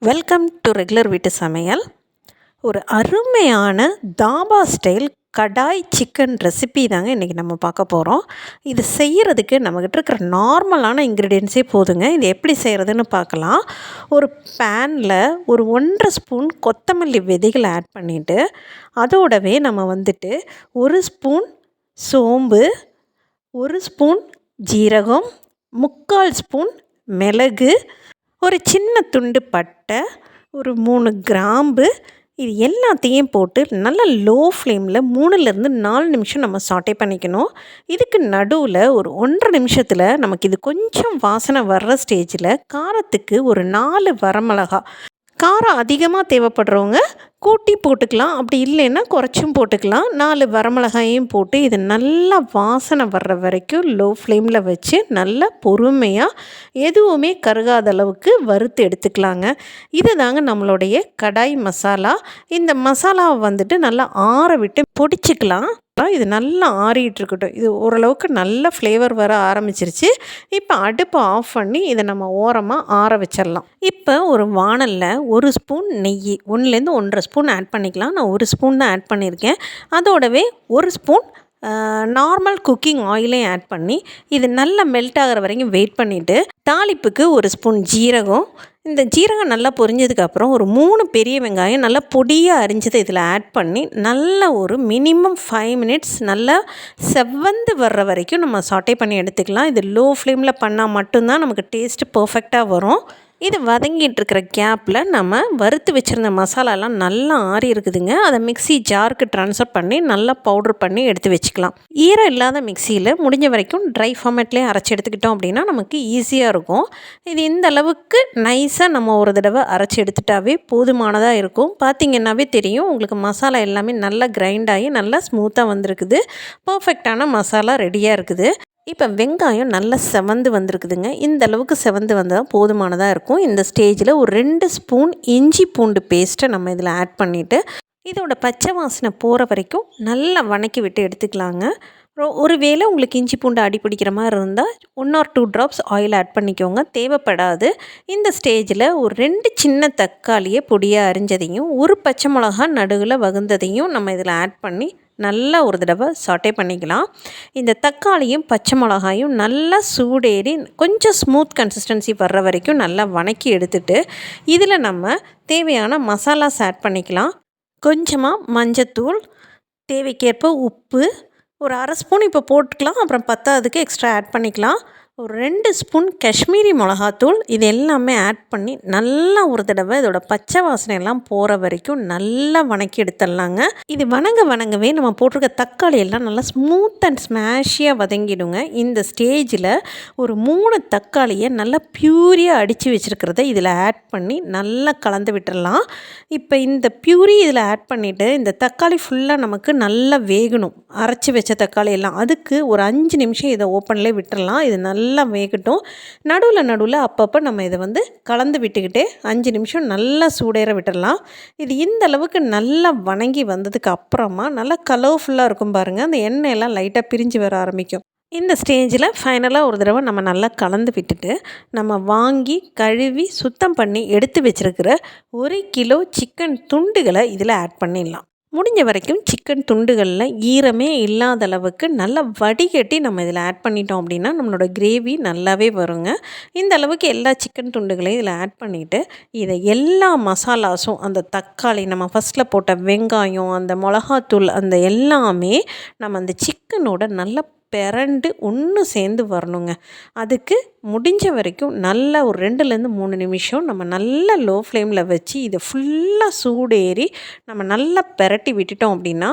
Welcome to regular வீட்டு சமையல். ஒரு அருமையான dhaba style kadai chicken recipe தாங்க இன்றைக்கி நம்ம பார்க்க போகிறோம். இது செய்கிறதுக்கு நம்மக்கிட்ட இருக்கிற நார்மலான இன்க்ரீடியன்ஸே போதுங்க. இது எப்படி செய்கிறதுன்னு பார்க்கலாம். ஒரு பேனில் ஒரு 1.5 ஸ்பூன் கொத்தமல்லி விதைகளை ஆட் பண்ணிவிட்டு, அதோடவே நம்ம ஒரு ஸ்பூன் சோம்பு, 1 ஸ்பூன் ஜீரகம், 3/4 ஸ்பூன் மிளகு, ஒரு சின்ன துண்டு பட்டை, ஒரு 3 கிராம்பு, இது எல்லாத்தையும் போட்டு நல்லா லோ ஃப்ளேமில் 3லேருந்து 4 நிமிஷம் நம்ம சாட்டே பண்ணிக்கணும். இதுக்கு நடுவில் ஒரு 1.5 நிமிஷத்தில் நமக்கு இது கொஞ்சம் வாசனை வர்ற ஸ்டேஜில் காரத்துக்கு ஒரு 4 வரமிளகா, காரம் அதிகமாக தேவைப்படுறவங்க கூட்டி போட்டுக்கலாம், அப்படி இல்லைன்னா குறைச்சும் போட்டுக்கலாம். 4 வரமிளகாயும் போட்டு இது நல்லா வாசனை வர்ற வரைக்கும் லோ ஃப்ளேமில் வச்சு நல்லா பொறுமையாக எதுவுமே கருகாத அளவுக்கு வறுத்து எடுத்துக்கலாங்க. இது தாங்க நம்மளுடைய கடாய் மசாலா. இந்த மசாலாவை நல்லா ஆற விட்டு பொடிச்சிக்கலாம். இது நல்லா ஆறிட்டு இருக்கட்டும். இது ஓரளவுக்கு நல்ல ஃப்ளேவர் வர ஆரம்பிச்சிருச்சு. இப்போ அடுப்பை ஆஃப் பண்ணி இதை நம்ம ஓரமாக ஆற வச்சிடலாம். இப்போ ஒரு வாணலில் 1 ஸ்பூன் நெய், 1லேருந்து 1.5 ஸ்பூன் ஆட் பண்ணிக்கலாம். நான் 1 ஸ்பூன் தான் ஆட் பண்ணியிருக்கேன். அதோடவே 1 ஸ்பூன் நார்மல் குக்கிங் ஆயிலையும் ஆட் பண்ணி இது நல்லா மெல்ட் ஆகிற வரைக்கும் வெயிட் பண்ணிவிட்டு, தாளிப்புக்கு 1 ஸ்பூன் ஜீரகம், இந்த ஜீரகம் நல்லா பொரிஞ்சதுக்கப்புறம் ஒரு 3 பெரிய வெங்காயம் நல்லா பொடியாக அரிஞ்சதை இதில் ஆட் பண்ணி நல்லா ஒரு மினிமம் 5 மினிட்ஸ் நல்லா செவந்து வர்ற வரைக்கும் நம்ம சாட்டே பண்ணி எடுத்துக்கலாம். இது லோ ஃப்ளேமில் பண்ணால் மட்டும்தான் நமக்கு டேஸ்ட்டு பர்ஃபெக்டாக வரும். இது வதங்கிட்டு இருக்கிற கேப்பில் நம்ம வறுத்து வச்சுருந்த மசாலாலாம் நல்லா ஆறி இருக்குதுங்க. அதை மிக்ஸி ஜாருக்கு ட்ரான்ஸ்ஃபர் பண்ணி நல்லா பவுட்ரு பண்ணி எடுத்து வச்சுக்கலாம். ஈரம் இல்லாத மிக்சியில் முடிஞ்ச வரைக்கும் ட்ரை ஃபார்மேட்லேயே அரைச்சி எடுத்துக்கிட்டோம் அப்படின்னா நமக்கு ஈஸியாக இருக்கும். இது இந்த அளவுக்கு நைஸாக நம்ம ஒரு தடவை அரைச்சி எடுத்துட்டாவே போதுமானதாக இருக்கும். பார்த்திங்கன்னாவே தெரியும் உங்களுக்கு மசாலா எல்லாமே நல்லா கிரைண்ட் ஆகி நல்லா ஸ்மூத்தாக வந்திருக்குது. பர்ஃபெக்டான மசாலா ரெடியாக இருக்குது. இப்போ வெங்காயம் நல்லா செவந்து வந்திருக்குதுங்க. இந்த அளவுக்கு செவந்து வந்தால் போதுமானதாக இருக்கும். இந்த ஸ்டேஜில் ஒரு 2 ஸ்பூன் இஞ்சி பூண்டு பேஸ்ட்டை நம்ம இதில் ஆட் பண்ணிவிட்டு இதோட பச்சை வாசனை போகிற வரைக்கும் நல்லா வணக்கி விட்டு எடுத்துக்கலாங்க. ஒரு வேளை உங்களுக்கு இஞ்சி பூண்டு அடி பிடிக்கிற மாதிரி இருந்தால் 1 or 2 ட்ராப்ஸ் ஆயில் ஆட் பண்ணிக்கோங்க, தேவைப்படாது. இந்த ஸ்டேஜில் ஒரு 2 சின்ன தக்காளியை பொடியாக அரிஞ்சதையும், ஒரு பச்சை மிளகா நடுவில் வகுந்ததையும் நம்ம இதில் ஆட் பண்ணி நல்லா ஒரு தடவை சாட்டே பண்ணிக்கலாம். இந்த தக்காளியும் பச்சை மிளகாயும் நல்லா சூடேறி கொஞ்சம் ஸ்மூத் கன்சிஸ்டன்சி வர்ற வரைக்கும் நல்லா வணக்கி எடுத்துட்டு இதில் நம்ம தேவையான மசாலாஸ் ஆட் பண்ணிக்கலாம். கொஞ்சமாக மஞ்சத்தூள், தேவைக்கேற்ப உப்பு, ஒரு 1/2 ஸ்பூன் இப்போ போட்டுக்கலாம், அப்புறம் பத்தாததுக்கு எக்ஸ்ட்ரா ஆட் பண்ணிக்கலாம். ஒரு 2 ஸ்பூன் காஷ்மீரி மிளகாத்தூள், இது எல்லாமே ஆட் பண்ணி நல்லா ஒரு தடவை இதோட பச்சை வாசனை எல்லாம் போகிற வரைக்கும் நல்லா வணக்கி எடுத்துடலாங்க. இது வணங்கவே நம்ம போட்டிருக்க தக்காளி எல்லாம் நல்லா ஸ்மூத் அண்ட் ஸ்மாஷியாக வதங்கிடுங்க. இந்த ஸ்டேஜில் ஒரு 3 தக்காளியை நல்லா பியூரியாக அடித்து வச்சுருக்கிறத இதில் ஆட் பண்ணி நல்லா கலந்து விட்டுடலாம். இப்போ இந்த பியூரி இதில் ஆட் பண்ணிவிட்டு இந்த தக்காளி ஃபுல்லாக நமக்கு நல்லா வேகணும். அரைச்சி வச்ச தக்காளி எல்லாம் அதுக்கு ஒரு 5 நிமிஷம் இதை ஓப்பன்லேயே விட்டுடலாம். இது நல்லா வேகட்டும். நடுவில் அப்பப்போ நம்ம இதை கலந்து விட்டுக்கிட்டே 5 நிமிஷம் நல்லா சூடேற விட்டுடலாம். இது இந்த அளவுக்கு நல்லா வணங்கி வந்ததுக்கு அப்புறமா நல்லா கலர்ஃபுல்லாக இருக்கும் பாருங்கள். அந்த எண்ணெயெல்லாம் லைட்டாக பிரிஞ்சு வர ஆரம்பிக்கும். இந்த ஸ்டேஜில் ஃபைனலாக ஒரு தடவை நம்ம நல்லா கலந்து விட்டுட்டு நம்ம வாங்கி கழுவி சுத்தம் பண்ணி எடுத்து வச்சுருக்கிற 1 கிலோ சிக்கன் துண்டுகளை இதில் ஆட் பண்ணிடலாம். முடிஞ்ச வரைக்கும் சிக்கன் துண்டுகளில் ஈரமே இல்லாத அளவுக்கு நல்லா வடிகட்டி நம்ம இதில் ஆட் பண்ணிட்டோம் அப்படின்னா நம்மளோட கிரேவி நல்லாவே வருங்க. இந்த அளவுக்கு எல்லா சிக்கன் துண்டுகளையும் இதில் ஆட் பண்ணிவிட்டு இதை எல்லா மசாலாஸும், அந்த தக்காளி, நம்ம ஃபஸ்ட்டில் போட்ட வெங்காயம், அந்த மிளகாத்தூள், அந்த எல்லாமே நம்ம அந்த சிக்கனோட நல்லா பெரண்டு ஒன்று சேர்ந்து வரணுங்க. அதுக்கு முடிஞ்ச வரைக்கும் நல்லா ஒரு 2லேருந்து 3 நிமிஷம் நம்ம நல்லா லோ ஃப்ளேமில் வச்சு இதை ஃபுல்லாக சூடேறி நம்ம நல்லா பெரட்டி விட்டுட்டோம் அப்படின்னா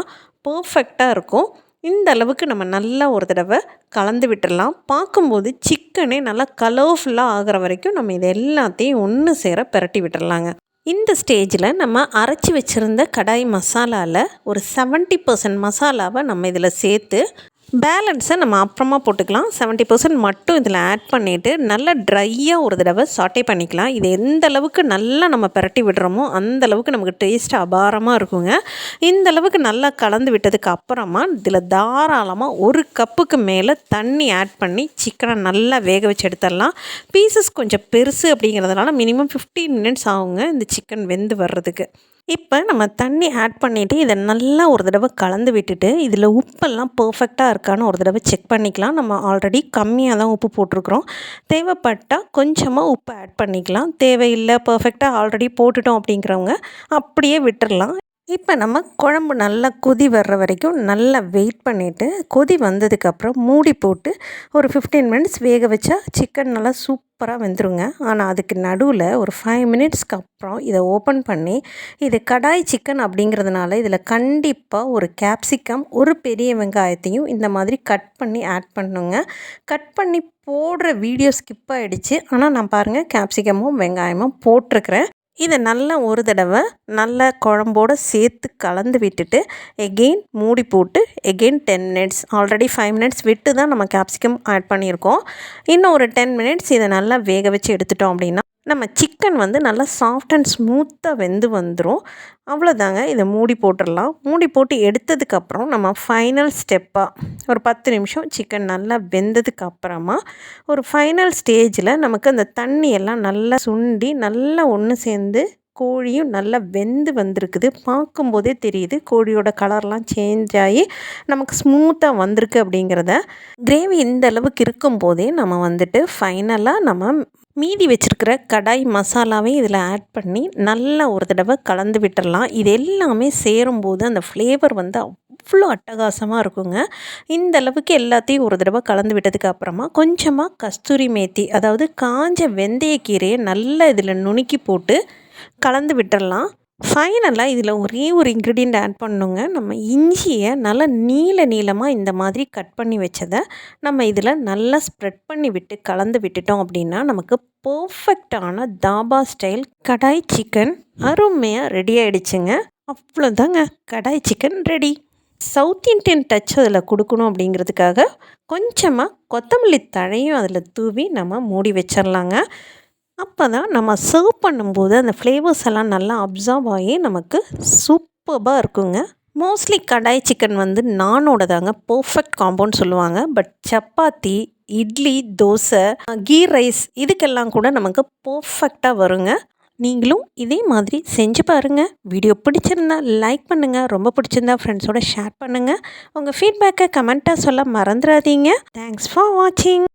பர்ஃபெக்டாக இருக்கும். இந்த அளவுக்கு நம்ம நல்லா ஒரு தடவை கலந்து விட்டுடலாம். பார்க்கும்போது சிக்கனே நல்லா கலர்ஃபுல்லாக ஆகிற வரைக்கும் நம்ம இது எல்லாத்தையும் ஒன்று சேர பெரட்டி விட்டுடலாங்க. இந்த ஸ்டேஜில் நம்ம அரைச்சி வச்சுருந்த கடாய் மசாலாவில் ஒரு 70% மசாலாவை நம்ம இதில் சேர்த்து பேலன்ஸை நம்ம அப்புறமா போட்டுக்கலாம். 70% மட்டும் இதில் ஆட் பண்ணிவிட்டு நல்லா ட்ரையாக ஒரு தடவை சாட்டே பண்ணிக்கலாம். இது எந்த அளவுக்கு நல்லா நம்ம பிரட்டி விடுறோமோ அந்த அளவுக்கு நமக்கு டேஸ்ட் அபாரமாக இருக்குங்க. இந்த அளவுக்கு நல்லா கலந்து விட்டதுக்கு அப்புறமா இதில் தாராளமாக 1 கப்புக்கு மேலே தண்ணி ஆட் பண்ணி சிக்கனை நல்லா வேக வச்சு எடுத்துடலாம். பீசஸ் கொஞ்சம் பெருசு அப்படிங்கிறதுனால மினிமம் 15 மினிட்ஸ் ஆகுங்க இந்த சிக்கன் வெந்து வர்றதுக்கு. இப்போ நம்ம தண்ணி ஆட் பண்ணிவிட்டு இதை நல்லா ஒரு தடவை கலந்து விட்டுட்டு இதில் உப்பெல்லாம் பர்ஃபெக்டாக இருக்கான்னு ஒரு தடவை செக் பண்ணிக்கலாம். நம்ம ஆல்ரெடி கம்மியாக தான் உப்பு போட்டிருக்கிறோம். தேவைப்பட்டால் கொஞ்சமாக உப்பு ஆட் பண்ணிக்கலாம். தேவையில்லை பர்ஃபெக்டாக ஆல்ரெடி போட்டுட்டோம் அப்படிங்கிறவங்க அப்படியே விட்டுறலாம். இப்போ நம்ம குழம்பு நல்லா கொதி வர்ற வரைக்கும் நல்லா வெயிட் பண்ணிவிட்டு கொதி வந்ததுக்கப்புறம் மூடி போட்டு ஒரு 15 மினிட்ஸ் வேக வச்சா சிக்கன் நல்லா சூப்பராக வெந்துருங்க. ஆனால் அதுக்கு நடுவில் ஒரு 5 மினிட்ஸ்க்கு அப்புறம் இதை ஓப்பன் பண்ணி இது கடாய் சிக்கன் அப்படிங்கிறதுனால இதில் கண்டிப்பாக ஒரு கேப்சிகம் ஒரு பெரிய வெங்காயத்தையும் இந்த மாதிரி கட் பண்ணி ஆட் பண்ணுங்க. கட் பண்ணி போடுற வீடியோ ஸ்கிப் ஆகிடுச்சு. ஆனால் நான் பாருங்கள் கேப்சிகமும் வெங்காயமும் போட்டிருக்கிறேன். இதை நல்லா ஒரு தடவை நல்லா குழம்போடு சேர்த்து கலந்து விட்டுட்டு எகெயின் மூடி போட்டு எகெயின் 10 மினிட்ஸ் ஆல்ரெடி 5 மினிட்ஸ் விட்டு தான் நம்ம கேப்சிகம் ஆட் பண்ணியிருக்கோம். இன்னும் ஒரு 10 மினிட்ஸ் இதை நல்லா வேக வச்சு எடுத்துட்டோம் அப்படின்னா நம்ம சிக்கன் வந்து நல்லா சாஃப்ட் அண்ட் ஸ்மூத்தாக வெந்து வந்துடும். அவ்வளோதாங்க. இதை மூடி போட்டுடலாம். மூடி போட்டு எடுத்ததுக்கப்புறம் நம்ம ஃபைனல் ஸ்டெப்பாக ஒரு 10 நிமிஷம் சிக்கன் நல்லா வெந்ததுக்கு அப்புறமா ஒரு ஃபைனல் ஸ்டேஜில் நமக்கு அந்த தண்ணியெல்லாம் நல்லா சுண்டி நல்லா ஒன்று சேர்ந்து கோழியும் நல்லா வெந்து வந்திருக்குது. பார்க்கும்போதே தெரியுது கோழியோட கலர்லாம் சேஞ்ச் ஆகி நமக்கு ஸ்மூத்தாக வந்திருக்கு அப்படிங்கிறத. கிரேவி இந்த அளவுக்கு இருக்கும்போதே நம்ம வந்துட்டு ஃபைனலாக நம்ம மீதி வச்சுருக்கிற கடாய் மசாலாவையும் இதில் ஆட் பண்ணி நல்லா ஒரு தடவை கலந்து விட்டுடலாம். இது எல்லாமே சேரும்போது அந்த ஃப்ளேவர் வந்து அவ்வளோ அட்டகாசமாக இருக்குங்க. இந்த அளவுக்கு எல்லாத்தையும் ஒரு தடவை கலந்து விட்டதுக்கு அப்புறமா கொஞ்சமாக கஸ்தூரி மேத்தி அதாவது காஞ்ச வெந்தயக்கீரையை நல்லா இதில் நுணுக்கி போட்டு கலந்து விட்டுடலாம். ஃபைனலாக இதில் ஒரே ஒரு இன்க்ரீடியண்ட் ஆட் பண்ணணுங்க. நம்ம இஞ்சியை நல்லா நீளமாக இந்த மாதிரி கட் பண்ணி வச்சதை நம்ம இதில் நல்லா ஸ்ப்ரெட் பண்ணி விட்டு கலந்து விட்டுட்டோம் அப்படின்னா நமக்கு பர்ஃபெக்டான தாபா ஸ்டைல் கடாய் சிக்கன் அருமையாக ரெடி ஆகிடுச்சுங்க. அவ்வளோதாங்க, kadai chicken ready. South Indian touch அதில் கொடுக்கணும் அப்படிங்கிறதுக்காக கொஞ்சமாக கொத்தமல்லி தழையும் அதில் தூவி நம்ம மூடி வச்சிடலாங்க. அப்போ தான் நம்ம சர்வ் பண்ணும்போது அந்த ஃப்ளேவர்ஸ் எல்லாம் நல்லா அப்சார்வ் ஆகி நமக்கு சூப்பராக இருக்குங்க. மோஸ்ட்லி கடாய் சிக்கன் வந்து நானோட தாங்க பர்ஃபெக்ட் காம்போன்னு சொல்லுவாங்க. பட் சப்பாத்தி, இட்லி, தோசை, கீ ரைஸ் இதுக்கெல்லாம் கூட நமக்கு பர்ஃபெக்டாக வருங்க. நீங்களும் இதே மாதிரி செஞ்சு பாருங்கள். வீடியோ பிடிச்சிருந்தா லைக் பண்ணுங்கள். ரொம்ப பிடிச்சிருந்தா ஃப்ரெண்ட்ஸோட ஷேர் பண்ணுங்கள். உங்கள் ஃபீட்பேக்கை கமெண்ட்டாக சொல்ல மறந்துடாதீங்க. தேங்க்ஸ் ஃபார் வாட்சிங்.